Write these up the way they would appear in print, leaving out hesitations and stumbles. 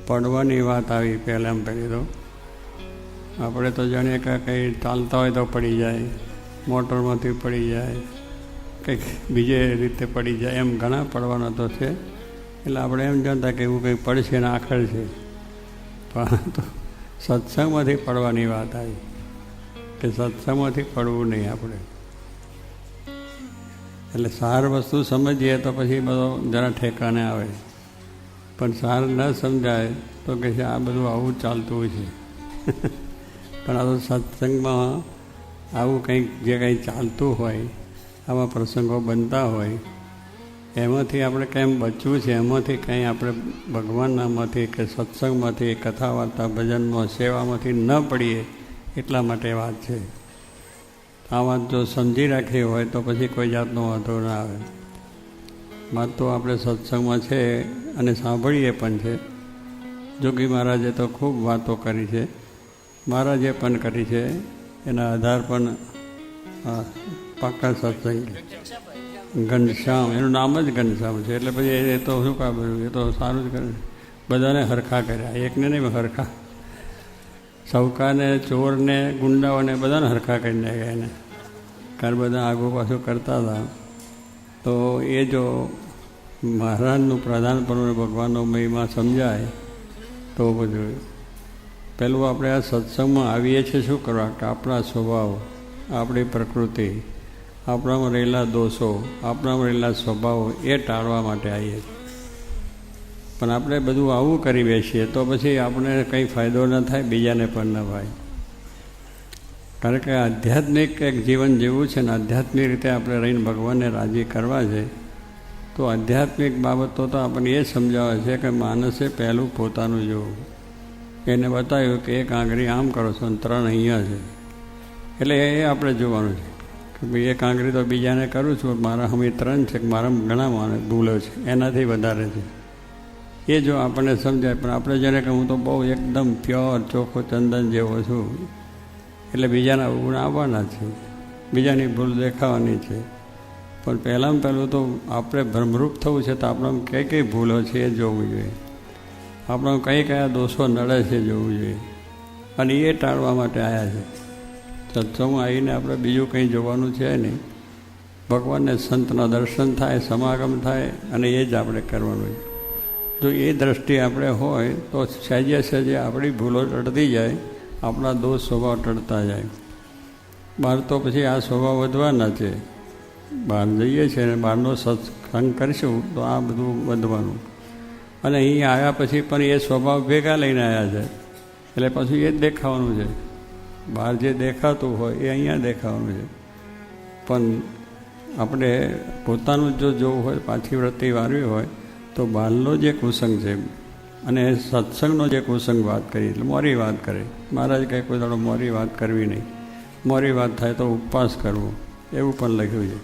પડવાની વાત આવી પહેલાં પહેલી તો આપણે તો જાણીએ કે કંઈ ચાલતા હોય તો પડી જાય, મોટરમાંથી પડી જાય, કંઈક બીજે રીતે પડી જાય, એમ ઘણા પડવાના તો છે. એટલે આપણે એમ જાણતા કે એવું કંઈ પડશે ને આખર છે. પરંતુ સત્સંગમાંથી પડવાની વાત આવી કે સત્સંગમાંથી પડવું નહીં આપણે. એટલે સાર વસ્તુ સમજીએ તો પછી બધો જરા ઠેકાને આવે, પણ સાર ન સમજાય તો કે છે આ બધું આવું ચાલતું હોય છે. પણ આ તો સત્સંગમાં આવું કંઈક જે કંઈ ચાલતું હોય, આવા પ્રસંગો બનતા હોય, એમાંથી આપણે કેમ બચવું છે, એમાંથી કંઈ આપણે ભગવાનનામાંથી કે સત્સંગમાંથી, કથા વાર્તા ભજનમાં સેવામાંથી ન પડીએ એટલા માટે વાત છે. આ વાત જો સમજી રાખી હોય તો પછી કોઈ જાતનો વાંધો ના આવે. વાત તો આપણે સત્સંગમાં છે અને સાંભળીએ પણ છે. જોગી મહારાજે તો ખૂબ વાતો કરી છે, મહારાજે પણ કરી છે. એના આધાર પણ પાકા સત્સંગ ઘનશ્યામ, એનું નામ જ ઘનશ્યામ છે. એટલે પછી એ તો શું કામ, એ તો સારું જ કરે, બધાને હરખા કર્યા, એકને નહીં હરખા, સૌકાને, ચોરને, ગુંડાઓને બધાને હરખા કરી નાખ્યા એને. કારણ બધા આગું પાછું કરતા હતા. તો એ જો મહારાજનું પ્રધાનપણું ભગવાનનો મહિમા સમજાય તો બધું. પહેલું આપણે આ સત્સંગમાં આવીએ છીએ શું કરવા કે આપણા સ્વભાવ, આપણી પ્રકૃતિ, આપણામાં રહેલા દોષો, આપણામાં રહેલા સ્વભાવો એ ટાળવા માટે આવીએ છીએ. પણ આપણે બધું આવું કરી બેસીએ તો પછી આપણે કંઈ ફાયદો ન થાય, બીજાને પણ ન થાય. કારણ કે આધ્યાત્મિક એક જીવન જેવું છે ને, આધ્યાત્મિક રીતે આપણે રહીને ભગવાનને રાજી કરવા છે. તો આધ્યાત્મિક બાબતો તો આપણને એ સમજાવે છે કે માણસે પહેલું પોતાનું જોવું. એને બતાવ્યું કે એક આંગળી આમ કરો છો અને 3 અહીંયા છે. એટલે એ આપણે જોવાનું છે કે ભાઈ એક આંગળી તો બીજાને કરું છું, મારા હમી 3 છે, મારા ઘણા ભૂલો છે, એનાથી વધારે છે. એ જો આપણને સમજાય. પણ આપણે જેને કે હું તો બહુ એકદમ પ્યોર ચોખ્ખો ચંદન જેવો છું, એટલે બીજાના ગુણ આવવાના છે, બીજાની ભૂલ દેખાવાની છે. પણ પહેલું તો આપણે ભ્રમરૂપ થવું છે. તો આપણામાં કઈ કઈ ભૂલો છે એ જોવું જોઈએ, આપણામાં કઈ કયા દોષો નડે છે જોવું જોઈએ. અને એ ટાળવા માટે આવ્યા છે. સત્સંગમાં આવીને આપણે બીજું કંઈ જોવાનું છે નહીં. ભગવાનને સંતના દર્શન થાય, સમાગમ થાય, અને એ જ આપણે કરવાનું છે. જો એ દ્રષ્ટિ આપણે હોય તો સહેજે સહેજે આપણી ભૂલો ટળતી જાય, આપણા દોષ સ્વભાવ ટળતા જાય. બહાર તો પછી આ સ્વભાવ વધવાના છે. બહાર જઈએ છીએ અને બહારનો સત્સંગ કરીશું તો આ બધું વધવાનું. અને અહીં આવ્યા પછી પણ એ સ્વભાવ ભેગા લઈને આવ્યા છે, એટલે પછી એ જ દેખાવાનું છે. બહાર જે દેખાતું હોય એ અહીંયા દેખાવાનું છે. પણ આપણે પોતાનું જો જોવું હોય, પાછી વૃત્તિ વારવી હોય તો બહારનો જે કુસંગ છે અને સત્સંગનો જે કુસંગ વાત કરી, એટલે મોરી વાત કરે. મહારાજ કંઈ કોઈ દાડો મોરી વાત કરવી નહીં. મોરી વાત થાય તો ઉપવાસ કરવો, એવું પણ લખ્યું છે.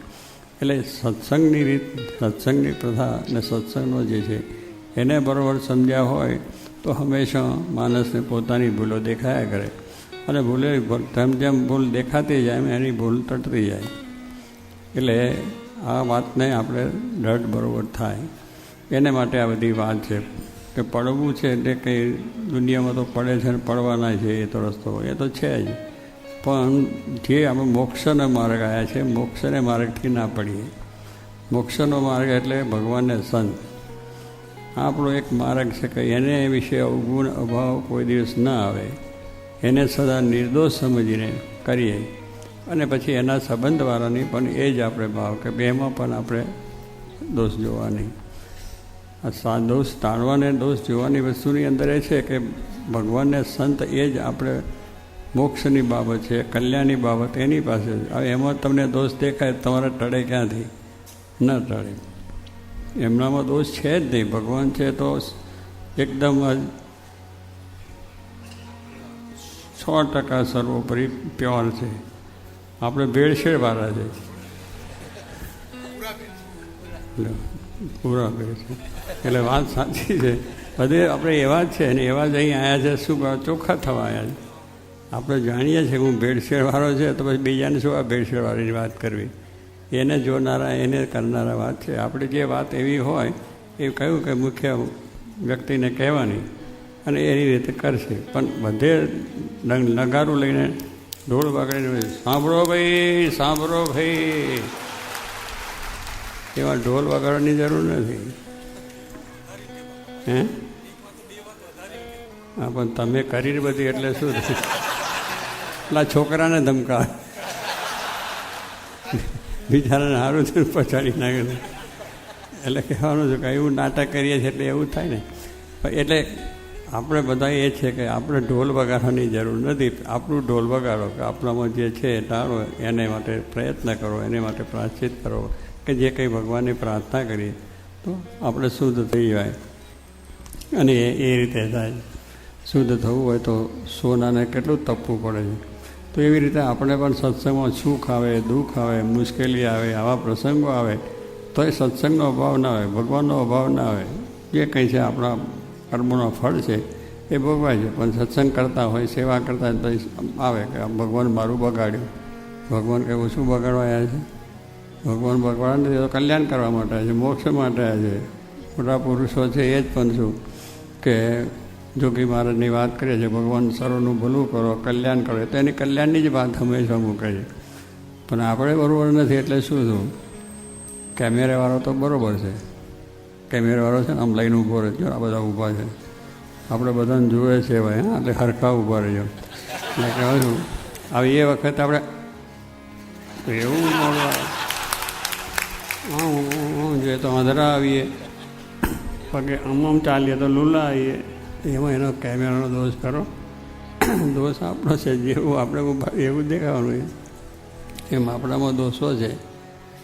એટલે સત્સંગની રીત, સત્સંગની પ્રથા અને સત્સંગનો જે છે એને બરાબર સમજ્યા હોય તો હંમેશા માણસને પોતાની ભૂલો દેખાયા કરે. અને ભૂલે જેમ જેમ ભૂલ દેખાતી જાય એમ એની ભૂલ તટતી જાય. એટલે આ વાતને આપણે દઢ બરાબર થાય એને માટે આ બધી વાત છે કે પડવું છે એટલે કંઈ દુનિયામાં તો પડે છે ને પડવાના છે, એ તો રસ્તો એ તો છે જ. પણ જે આપણે મોક્ષનો માર્ગ આવ્યા છે, મોક્ષને માર્ગથી ના પડીએ. મોક્ષનો માર્ગ એટલે ભગવાનને સંત. આપણો એક માર્ગ છે કે એને વિશે અવગુણ અભાવ કોઈ દિવસ ન આવે, એને સદા નિર્દોષ સમજીને કરીએ. અને પછી એના સંબંધવાળાની પણ એ જ આપણે ભાવ કે બેમાં પણ આપણે દોષ જોવા નહીં. આ દોષ ટાળવાને, દોષ જોવાની વસ્તુની અંદર એ છે કે ભગવાનને સંત એ જ આપણે મોક્ષની બાબત છે, કલ્યાણની બાબત એની પાસે. હવે એમાં તમને દોષ દેખાય, તમારે ટળે ક્યાંથી? ન ટળે. એમનામાં દોષ છે જ નહીં. ભગવાન છે તો એકદમ 100% સર્વોપરી પ્યોર છે. આપણે ભેળસેળવાળા છે, પૂરા ભેળ છે. એટલે વાત સાચી છે. બધે આપણે એવા જ છે ને એવા જ અહીં આવ્યા છે. શું ચોખ્ખા થવા આવ્યા છે. આપણે જાણીએ છીએ હું ભેળસેળવાળો છે તો પછી બીજાને શું આ ભેળસેળવાળીની વાત કરવી? એને જોનારા, એને કરનારા વાત છે. આપણી જે વાત એવી હોય એ કહ્યું કે મુખ્ય વ્યક્તિને કહેવાની અને એની રીતે કરશે. પણ બધે નગારું લઈને ઢોલ વગાડીને સાંભળો ભાઈ, સાંભળો ભાઈ, એવા ઢોલ વગાડવાની જરૂર નથી. હે હા, પણ તમે કરીને બધી એટલે શું પેલા છોકરાને ધમકા બિચારાને સારું થયું પછાડી નાખે. એટલે કહેવાનું છે કે એવું નાટક કરીએ છીએ એટલે એવું થાય ને. એટલે આપણે બધા એ છે કે આપણે ઢોલ વગાડવાની જરૂર નથી. આપણું ઢોલ વગાડો, કે આપણામાં જે છે ટાળો, એને માટે પ્રયત્ન કરો, એને માટે પ્રાયશ્ચિત કરો, કે જે કંઈ ભગવાનની પ્રાર્થના કરીએ તો આપણે શુદ્ધ થઈ જાય. અને એ રીતે થાય. શુદ્ધ થવું હોય તો સોનાને કેટલું તપવું પડે છે. તો એવી રીતે આપણે પણ સત્સંગમાં સુખ આવે, દુઃખ આવે, મુશ્કેલી આવે, આવા પ્રસંગો આવે તો એ સત્સંગનો અભાવ ના આવે, ભગવાનનો અભાવ ના આવે. જે કંઈ છે આપણા કર્મોનો ફળ છે એ ભોગવાય છે. પણ સત્સંગ કરતા હોય, સેવા કરતા હોય તો આવે કે ભગવાન મારું બગાડ્યું. ભગવાન કહેવું શું બગાડવા આવ્યા છે? ભગવાન બગાડવા નથી, તો કલ્યાણ કરવા માટે આવ્યા છે, મોક્ષ માટે આવ્યા છે. મોટા પુરુષો છે એ જ પણ શું કે જોગી મહારાજની વાત કરીએ છીએ, ભગવાન સર્વનું ભલું કરો, કલ્યાણ કરો, તો એની કલ્યાણની જ વાત હંમેશા મૂકે છે. પણ આપણે બરાબર નથી. એટલે શું થયું? કેમેરાવાળો તો બરાબર છે, કેમેરાવાળો છે ને આમ લઈને ઊભો રહે, જો આ બધા ઊભા છે, આપણે બધાને જુએ છે ભાઈ. હા, એટલે હરખા ઊભા રહેજો. એટલે કહેવાય છું આવી એ વખતે આપણે એવું મળવા હું જોઈએ તો અંધરા આવીએ, પગે આમ ચાલીએ તો લૂલા આવીએ. એમાં એનો કેમેરાનો દોષ કરો? દોષ આપણો છે. જેવું આપણે એવું દેખાવાનું એમ આપણામાં દોષો છે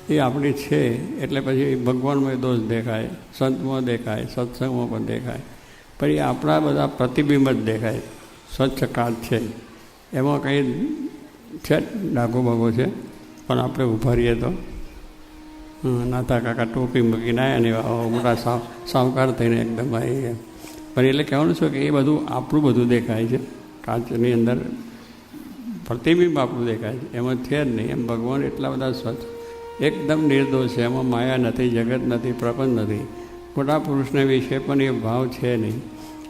એ આપણી છે. એટલે પછી ભગવાનમાં દોષ દેખાય, સંતમાં દેખાય, સત્સંગમાં પણ દેખાય. પણ એ આપણા બધા પ્રતિબિંબ જ દેખાય. સ્વચ્છ કાચ છે, એમાં કંઈ છે ડાઘો બાગો છે, પણ આપણે ઊભા રહીએ તો નાતા કાકા ટોપી મૂકીને આવ્યા ને મોટા સાવકાર થઈને એકદમ આવી ગયા. પણ એટલે કહેવાનું છે કે એ બધું આપણું બધું દેખાય છે. કાચની અંદર પ્રતિબિંબ આપણું દેખાય છે, એમાં છે જ નહીં. એમ ભગવાન એટલા બધા સ્વચ્છ, એકદમ નિર્દોષ છે. એમાં માયા નથી, જગત નથી, પ્રપંચ નથી. મોટા પુરુષને વિશે પણ એ ભાવ છે નહીં.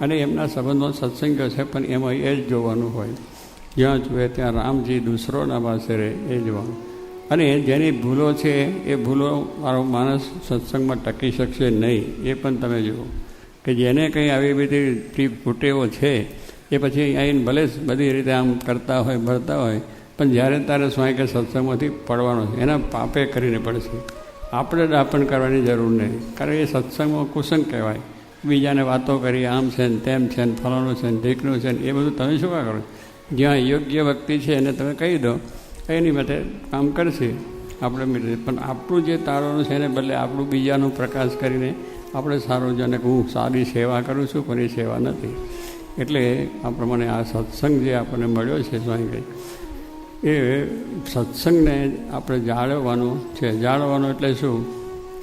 અને એમના સંબંધો સત્સંગ છે, પણ એમાં એ જ જોવાનું હોય. જ્યાં જુએ ત્યાં રામજી દૂસરોના પાસે રહે એ જોવાનું. અને જેની ભૂલો છે એ ભૂલોવાળો માણસ સત્સંગમાં ટકી શકશે નહીં. એ પણ તમે જુઓ કે જેને કંઈ આવી બધી ફૂટેવો છે એ પછી આવીને ભલે બધી રીતે આમ કરતા હોય, ભરતા હોય, પણ જ્યારે તારે સ્વાય કે સત્સંગમાંથી પડવાનો છે, એના પાપે કરીને પડશે. આપણે દાપણ કરવાની જરૂર નહીં, કારણ એ સત્સંગમાં કુસંગ કહેવાય. બીજાને વાતો કરી આમ છે ને તેમ છે ને ફલાણું છે ને ઢીકનું છે ને એ બધું તમે શું કા કરો? જ્યાં યોગ્ય વ્યક્તિ છે એને તમે કહી દો, એની માટે કામ કરશે. આપણે પણ આપણું જે તારવાનું છે એને બદલે આપણું બીજાનું પ્રકાશ કરીને આપણે સારું જાણે કે હું સારી સેવા કરું છું, પણ એ સેવા નથી. એટલે આ પ્રમાણે આ સત્સંગ જે આપણને મળ્યો છે સ્વામી, એ સત્સંગને આપણે જાળવવાનું છે. જાળવવાનું એટલે શું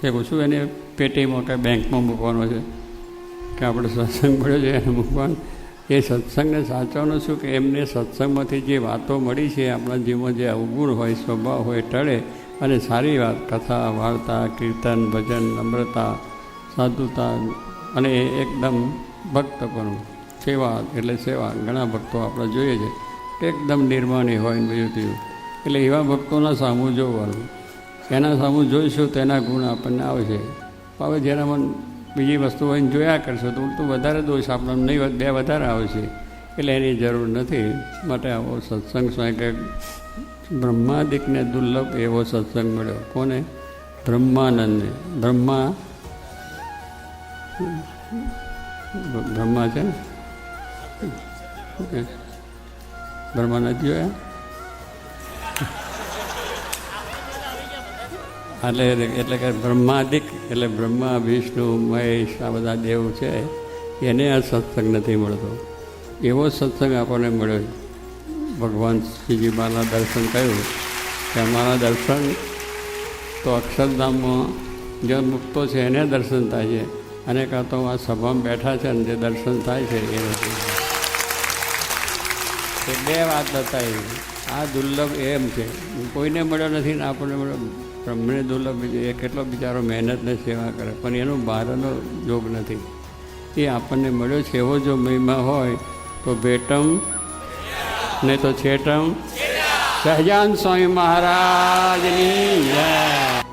કે શું એને પેટીમાં કે બેંકમાં મૂકવાનો છે કે આપણે સત્સંગ મળ્યો છે એને મૂકવાનું? એ સત્સંગને સાચવવાનું શું કે એમને સત્સંગમાંથી જે વાતો મળી છે, આપણા જીવનમાં જે અવગુણ હોય, સ્વભાવ હોય, ટળે અને સારી વાત, કથા, વાર્તા, કીર્તન, ભજન, નમ્રતા, સાધુતા અને એકદમ ભક્તપણું, સેવા એટલે સેવા. ઘણા ભક્તો આપણે જોઈએ છે કે એકદમ નિર્માણી હોય ને બીજું તેવું. એટલે એવા ભક્તોના સામું જોવાનું. એના સામું જોઈશું તો એના ગુણ આપણને આવશે. હવે જેનામાં બીજી વસ્તુ હોય ને જોયા કરશો તો વધારે દોષ આપણને નહીં, બે વધારે આવશે. એટલે એની જરૂર નથી. માટે આવો સત્સંગ સ્વાય કે બ્રહ્માદિકને દુર્લભ એવો સત્સંગ મળ્યો. કોને? બ્રહ્માનંદને. બ્રહ્મા છે ને, બ્રહ્મા નથી જોયા? એટલે કે બ્રહ્માદિક એટલે બ્રહ્મા, વિષ્ણુ, મહેશ આ બધા દેવ છે, એને આ સત્સંગ નથી મળતો. એવો સત્સંગ આપણને મળ્યો. ભગવાન શ્રીજી મારા દર્શન કહ્યું કે અમારા દર્શન તો અક્ષરધામમાં જે મુક્તો છે એને દર્શન થાય છે, અને કાં તો આ સભામાં બેઠા છે ને જે દર્શન થાય છે એ નથી. એ બે વાત બતાવી. આ દુર્લભ એમ છે, કોઈને મળ્યો નથી ને આપણને મળ્યો. બ્રહ્મને દુર્લભ એ કેટલો બિચારો મહેનતને સેવા કરે, પણ એનો બહારનો યોગ નથી. એ આપણને મળ્યો છે. એવો જો મહિમા હોય તો ભેટમ નહીં તો છેટમ. સહજાનંદ સ્વામી મહારાજની જય.